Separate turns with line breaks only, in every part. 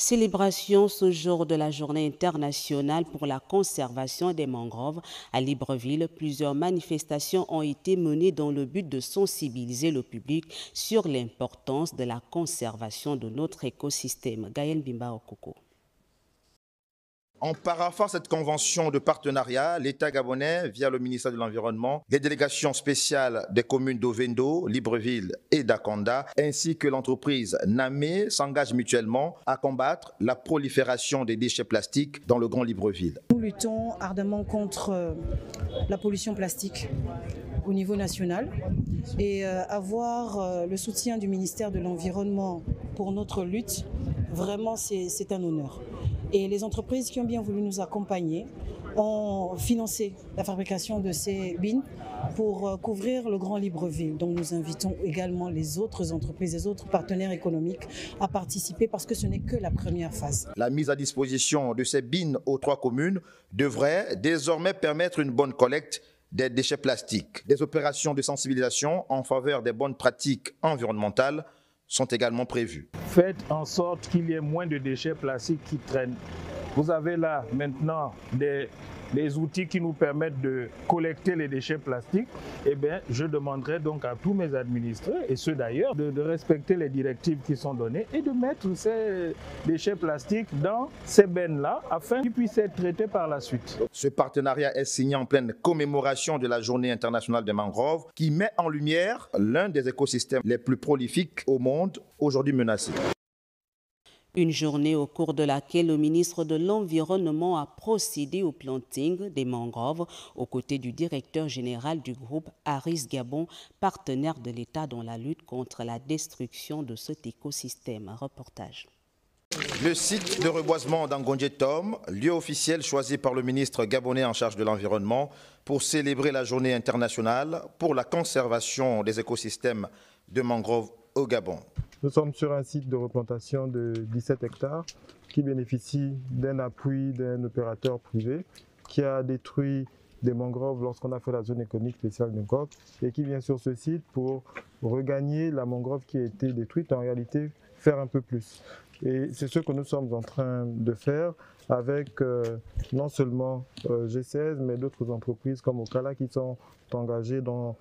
Célébration ce jour de la Journée internationale pour la conservation des mangroves à Libreville. Plusieurs manifestations ont été menées dans le but de sensibiliser le public sur l'importance de la conservation de notre écosystème. Gaël Bimba Okoko.
En paraphant cette convention de partenariat, l'État gabonais, via le ministère de l'Environnement, les délégations spéciales des communes d'Ovendo, Libreville et d'Akonda, ainsi que l'entreprise Namé s'engagent mutuellement à combattre la prolifération des déchets plastiques dans le Grand Libreville.
Nous luttons ardemment contre la pollution plastique au niveau national et avoir le soutien du ministère de l'Environnement pour notre lutte, vraiment c'est un honneur. Et les entreprises qui ont bien voulu nous accompagner ont financé la fabrication de ces bines pour couvrir le Grand Libreville. Donc nous invitons également les autres entreprises, les autres partenaires économiques à participer parce que ce n'est que la première phase.
La mise à disposition de ces bines aux 3 communes devrait désormais permettre une bonne collecte des déchets plastiques. Des opérations de sensibilisation en faveur des bonnes pratiques environnementales sont également prévues.
Faites en sorte qu'il y ait moins de déchets plastiques qui traînent. Vous avez là maintenant les outils qui nous permettent de collecter les déchets plastiques. Eh bien, je demanderai donc à tous mes administrés, et ceux d'ailleurs, de respecter les directives qui sont données et de mettre ces déchets plastiques dans ces bennes-là afin qu'ils puissent être traités par la suite.
Ce partenariat est signé en pleine commémoration de la Journée internationale des mangroves qui met en lumière l'un des écosystèmes les plus prolifiques au monde, aujourd'hui menacé.
Une journée au cours de laquelle le ministre de l'Environnement a procédé au planting des mangroves aux côtés du directeur général du groupe Aris Gabon, partenaire de l'État dans la lutte contre la destruction de cet écosystème. Reportage.
Le site de reboisement d'Angondje-Tom, lieu officiel choisi par le ministre gabonais en charge de l'environnement pour célébrer la journée internationale pour la conservation des écosystèmes de mangroves au Gabon.
Nous sommes sur un site de replantation de 17 hectares qui bénéficie d'un appui d'un opérateur privé qui a détruit des mangroves lorsqu'on a fait la zone économique spéciale de Nkok et qui vient sur ce site pour regagner la mangrove qui a été détruite, en réalité faire un peu plus. Et c'est ce que nous sommes en train de faire avec non seulement G16 mais d'autres entreprises comme Okala qui sont engagées dans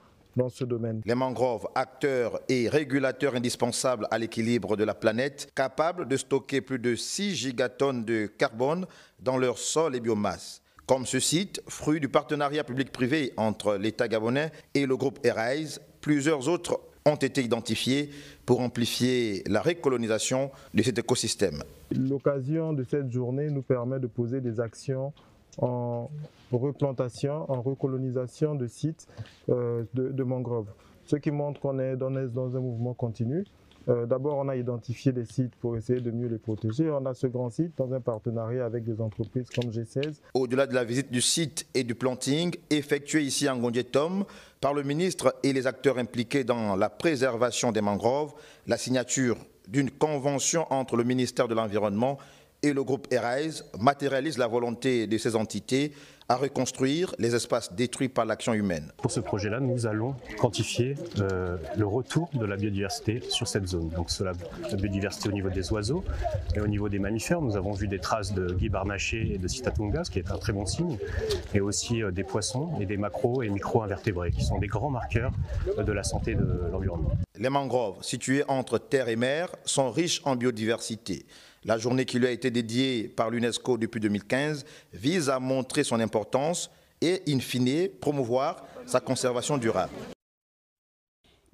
ce domaine.
Les mangroves, acteurs et régulateurs indispensables à l'équilibre de la planète, capables de stocker plus de 6 gigatonnes de carbone dans leur sol et biomasse. Comme ce site, fruit du partenariat public-privé entre l'État gabonais et le groupe Arise, plusieurs autres ont été identifiés pour amplifier la recolonisation de cet écosystème.
L'occasion de cette journée nous permet de poser des actions en replantation, en recolonisation de sites de mangroves. Ce qui montre qu'on est dans un mouvement continu. D'abord, on a identifié les sites pour essayer de mieux les protéger. On a ce grand site dans un partenariat avec des entreprises comme G16.
Au-delà de la visite du site et du planting effectué ici à Angondje-Tom par le ministre et les acteurs impliqués dans la préservation des mangroves, la signature d'une convention entre le ministère de l'Environnement et le groupe Arise matérialise la volonté de ces entités à reconstruire les espaces détruits par l'action humaine.
Pour ce projet-là, nous allons quantifier le retour de la biodiversité sur cette zone. Donc la biodiversité au niveau des oiseaux et au niveau des mammifères. Nous avons vu des traces de guibarnaché et de citatunga, ce qui est un très bon signe, et aussi des poissons et des macro- et micro-invertébrés, qui sont des grands marqueurs de la santé de l'environnement.
Les mangroves, situées entre terre et mer, sont riches en biodiversité. La journée qui lui a été dédiée par l'UNESCO depuis 2015 vise à montrer son importance et, in fine, promouvoir sa conservation durable.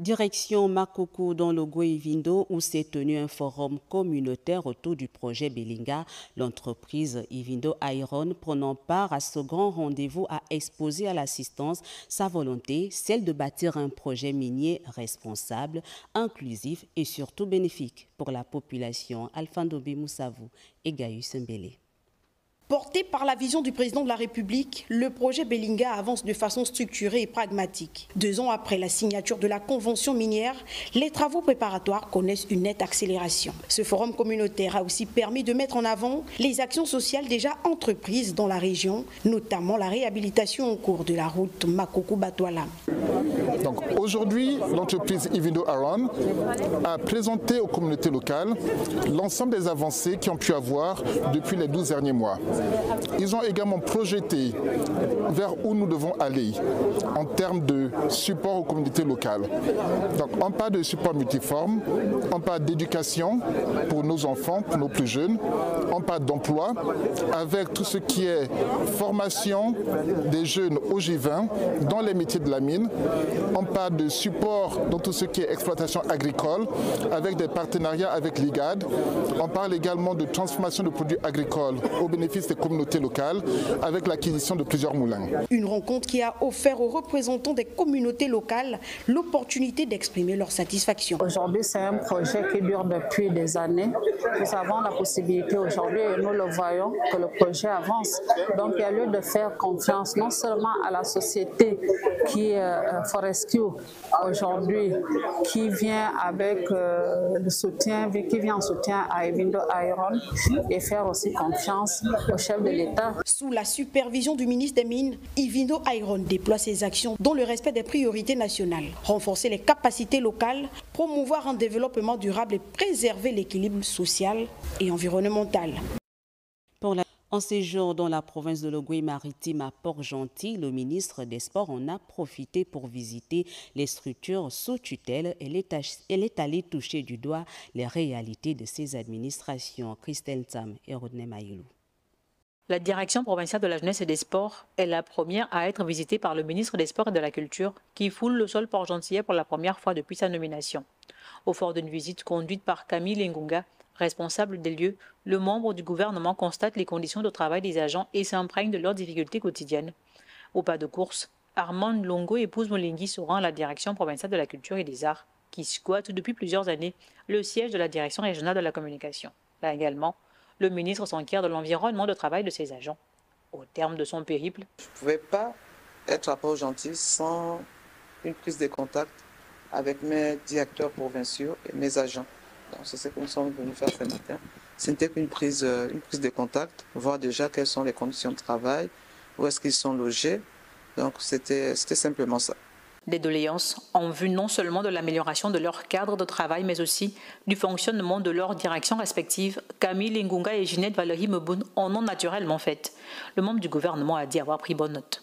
Direction Makoko dans le Goïvindo où s'est tenu un forum communautaire autour du projet Belinga. L'entreprise Ivindo Iron prenant part à ce grand rendez-vous a exposé à l'assistance sa volonté, celle de bâtir un projet minier responsable, inclusif et surtout bénéfique pour la population. Alpha Ndobe Moussavou et Gaius Mbele.
Porté par la vision du président de la République, le projet Belinga avance de façon structurée et pragmatique. 2 ans après la signature de la convention minière, les travaux préparatoires connaissent une nette accélération. Ce forum communautaire a aussi permis de mettre en avant les actions sociales déjà entreprises dans la région, notamment la réhabilitation au cours de la route Makoko-Batouala.
Donc aujourd'hui, l'entreprise Ivindo Iron a présenté aux communautés locales l'ensemble des avancées qu'ils ont pu avoir depuis les 12 derniers mois. Ils ont également projeté vers où nous devons aller en termes de support aux communautés locales. Donc on parle de support multiforme, on parle d'éducation pour nos enfants, pour nos plus jeunes, on parle d'emploi avec tout ce qui est formation des jeunes ogivins dans les métiers de la mine. On parle de support dans tout ce qui est exploitation agricole avec des partenariats avec l'IGAD. On parle également de transformation de produits agricoles au bénéfice des communautés locales avec l'acquisition de plusieurs moulins. Une
rencontre qui a offert aux représentants des communautés locales l'opportunité d'exprimer leur satisfaction.
Aujourd'hui, c'est un projet qui dure depuis des années. Nous avons la possibilité aujourd'hui, et nous le voyons, que le projet avance. Donc il y a lieu de faire confiance non seulement à la société qui est Forrescue aujourd'hui, qui vient avec le soutien, qui vient en soutien à Ivindo Iron, et faire aussi confiance au chef de l'État.
Sous la supervision du ministre des Mines, Ivindo Iron déploie ses actions dans le respect des priorités nationales, renforcer les capacités locales, promouvoir un développement durable et préserver l'équilibre social et environnemental.
En séjour dans la province de l'Ogooué-Maritime à Port-Gentil, le ministre des Sports en a profité pour visiter les structures sous tutelle. Elle est allée toucher du doigt les réalités de ces administrations. Christelle Tam et Rodney Maïlou.
La direction provinciale de la jeunesse et des sports est la première à être visitée par le ministre des Sports et de la Culture qui foule le sol port-gentilais pour la première fois depuis sa nomination. Au fort d'une visite conduite par Camille Ngunga, responsable des lieux, le membre du gouvernement constate les conditions de travail des agents et s'imprègne de leurs difficultés quotidiennes. Au pas de course, Armand Longo épouse Molingui se rend à la direction provinciale de la culture et des arts, qui squatte depuis plusieurs années le siège de la direction régionale de la communication. Là également, le ministre s'enquiert de l'environnement de travail de ses agents. Au terme de son périple,
je ne pouvais pas être à Port-Gentil sans une prise de contact avec mes directeurs provinciaux et mes agents. C'est ce que nous sommes venus faire ce matin. Ce n'était qu'une prise de contact, voir déjà quelles sont les conditions de travail, où est-ce qu'ils sont logés. Donc c'était simplement ça.
Des doléances en vue non seulement de l'amélioration de leur cadre de travail, mais aussi du fonctionnement de leurs directions respectives. Camille Ngunga et Ginette Valérie Meboun en ont naturellement fait. Le membre du gouvernement a dit avoir pris bonne note.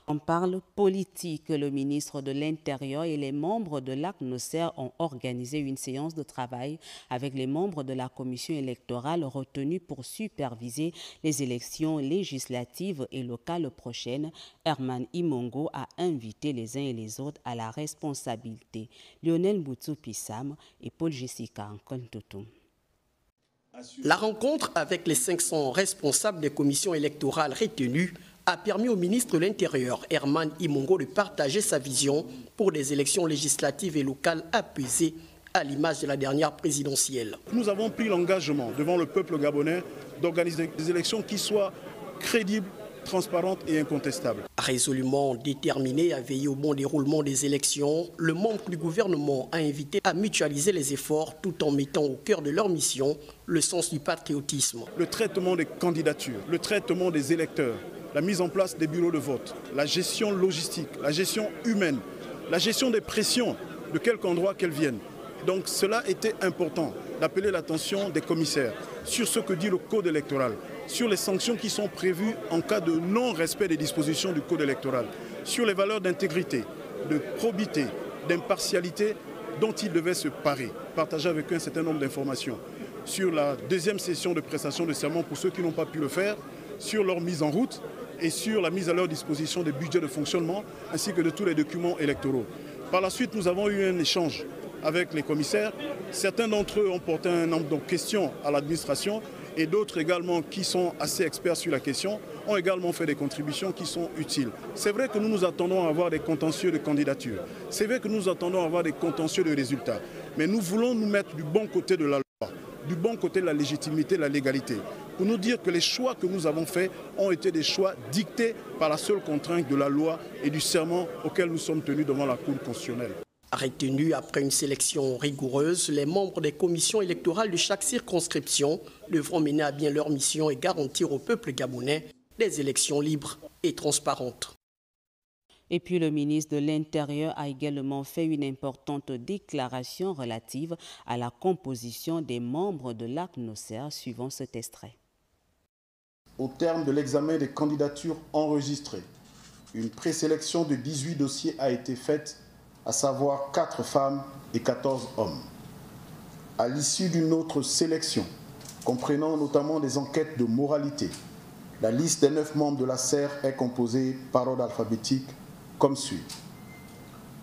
On parle politique. Le ministre de l'Intérieur et les membres de l'ACNOSER ont organisé une séance de travail avec les membres de la commission électorale retenue pour superviser les élections législatives et locales prochaines. Herman Imongo a invité les uns et les autres à la responsabilité. Lionel Boutou-Pissam et Paul Jessica Nkontotum.
La rencontre avec les 500 responsables des commissions électorales retenues a permis au ministre de l'Intérieur, Herman Imongo, de partager sa vision pour des élections législatives et locales apaisées à l'image de la dernière présidentielle.
Nous avons pris l'engagement devant le peuple gabonais d'organiser des élections qui soient crédibles, transparentes et incontestables.
Résolument déterminé à veiller au bon déroulement des élections, le membre du gouvernement a invité à mutualiser les efforts tout en mettant au cœur de leur mission le sens du patriotisme.
Le traitement des candidatures, le traitement des électeurs, la mise en place des bureaux de vote, la gestion logistique, la gestion humaine, la gestion des pressions, de quelque endroit qu'elles viennent. Donc cela était important d'appeler l'attention des commissaires sur ce que dit le code électoral, sur les sanctions qui sont prévues en cas de non-respect des dispositions du code électoral, sur les valeurs d'intégrité, de probité, d'impartialité dont ils devaient se parer, partager avec eux un certain nombre d'informations, sur la deuxième session de prestation de serment pour ceux qui n'ont pas pu le faire, sur leur mise en route et sur la mise à leur disposition des budgets de fonctionnement ainsi que de tous les documents électoraux. Par la suite, nous avons eu un échange avec les commissaires. Certains d'entre eux ont porté un nombre de questions à l'administration et d'autres également qui sont assez experts sur la question ont également fait des contributions qui sont utiles. C'est vrai que nous nous attendons à avoir des contentieux de candidature. C'est vrai que nous attendons à avoir des contentieux de résultats. Mais nous voulons nous mettre du bon côté de la loi, du bon côté de la légitimité, de la légalité. pour nous dire que les choix que nous avons faits ont été des choix dictés par la seule contrainte de la loi et du serment auquel nous sommes tenus devant la Cour constitutionnelle.
Retenus après une sélection rigoureuse, les membres des commissions électorales de chaque circonscription devront mener à bien leur mission et garantir au peuple gabonais des élections libres et transparentes.
Et puis le ministre de l'Intérieur a également fait une importante déclaration relative à la composition des membres de l'ACNOSER suivant cet extrait.
Au terme de l'examen des candidatures enregistrées, une présélection de 18 dossiers a été faite, à savoir 4 femmes et 14 hommes. À l'issue d'une autre sélection, comprenant notamment des enquêtes de moralité, la liste des 9 membres de la SER est composée par ordre alphabétique comme suit.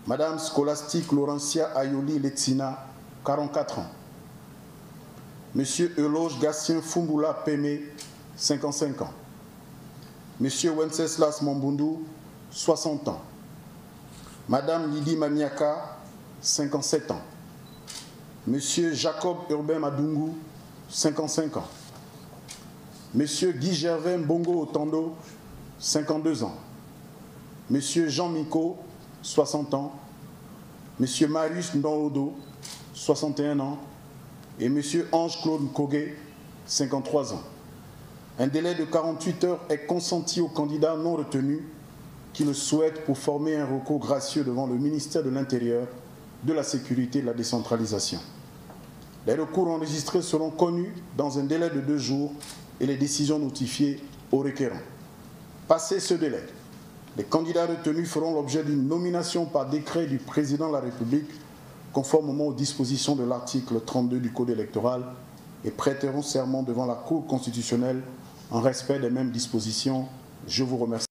Madame Scholastique Laurentia Ayoli Letsina, 44 ans. Monsieur Eloge Gatien Fumbula Peme, 55 ans. Monsieur Wenceslas Mambundu, 60 ans. Madame Lydie Mamiaka, 57 ans. Monsieur Jacob Urbain Madungu, 55 ans. Monsieur Guy Gervais Mbongo Otando, 52 ans. Monsieur Jean Miko, 60 ans. Monsieur Marius Ndoodo, 61 ans. Et Monsieur Ange-Claude Nkogé, 53 ans. Un délai de 48 heures est consenti aux candidats non retenus qui le souhaitent pour former un recours gracieux devant le ministère de l'Intérieur, de la Sécurité et de la Décentralisation. Les recours enregistrés seront connus dans un délai de 2 jours et les décisions notifiées aux requérants. Passé ce délai, les candidats retenus feront l'objet d'une nomination par décret du président de la République conformément aux dispositions de l'article 32 du Code électoral et prêteront serment devant la Cour constitutionnelle en respect des mêmes dispositions. Je vous remercie.